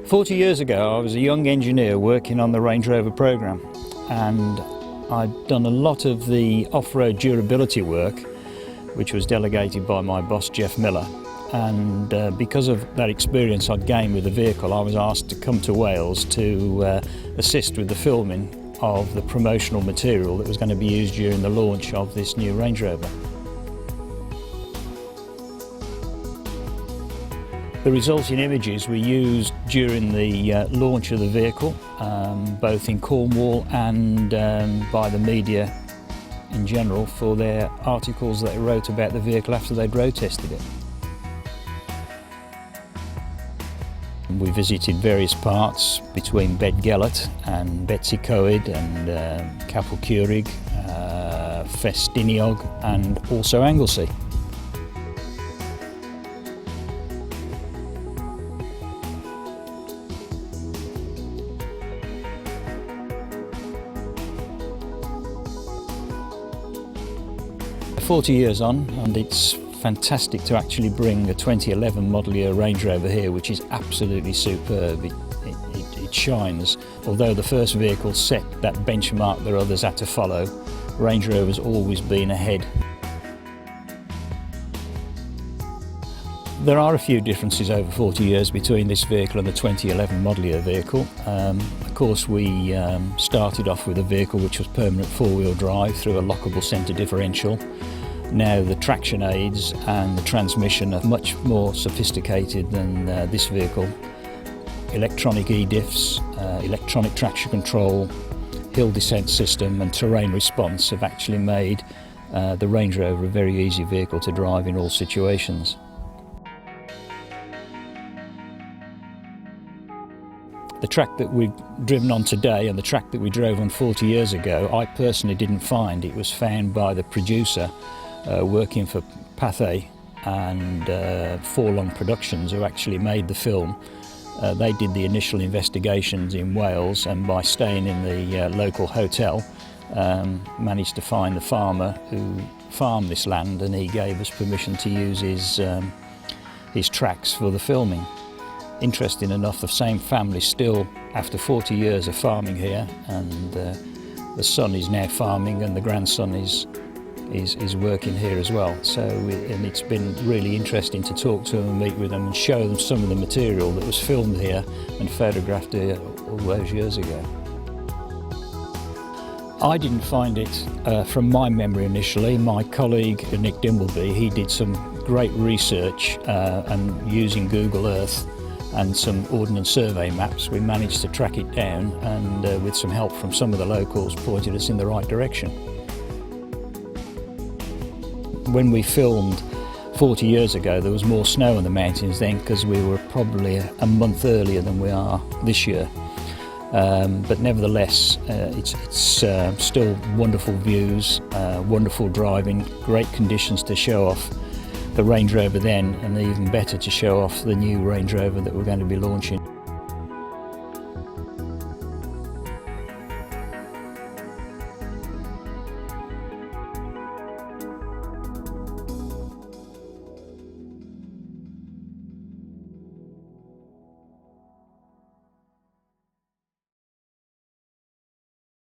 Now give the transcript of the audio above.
40 years ago I was a young engineer working on the Range Rover programme, and I'd done a lot of the off-road durability work which was delegated by my boss Jeff Miller, and because of that experience I'd gained with the vehicle, I was asked to come to Wales to assist with the filming of the promotional material that was going to be used during the launch of this new Range Rover. The resulting images were used during the launch of the vehicle, both in Cornwall and by the media in general, for their articles that they wrote about the vehicle after they'd road tested it. We visited various parts between Bedgellet and Betsycoed and Capel Curig, Festiniog and also Anglesey. "40 years on, and it's fantastic to actually bring a 2011 model year Range Rover here, which is absolutely superb. It shines. Although the first vehicle set that benchmark that others had to follow, Range Rover's always been ahead. There are a few differences over 40 years between this vehicle and the 2011 model year vehicle. Of course, we started off with a vehicle which was permanent four-wheel drive through a lockable centre differential. Now the traction aids and the transmission are much more sophisticated than this vehicle. Electronic e-diffs, electronic traction control, hill descent system and terrain response have actually made the Range Rover a very easy vehicle to drive in all situations. The track that we've driven on today and the track that we drove on 40 years ago, I personally didn't find. It was found by the producer working for Pathé and Forlong Productions, who actually made the film. They did the initial investigations in Wales, and by staying in the local hotel managed to find the farmer who farmed this land, and he gave us permission to use his tracks for the filming. Interesting enough, the same family still, after 40 years of farming here, and the son is now farming and the grandson is working here as well. So, and it's been really interesting to talk to them and meet with them and show them some of the material that was filmed here and photographed here all those years ago. I didn't find it from my memory initially. My colleague Nick Dimbleby, he did some great research and using Google Earth and some Ordnance Survey maps, we managed to track it down, and with some help from some of the locals, pointed us in the right direction. When we filmed 40 years ago, there was more snow on the mountains then, because we were probably a month earlier than we are this year. But nevertheless, it's still wonderful views, wonderful driving, great conditions to show off the Range Rover then, and even better to show off the new Range Rover that we're going to be launching.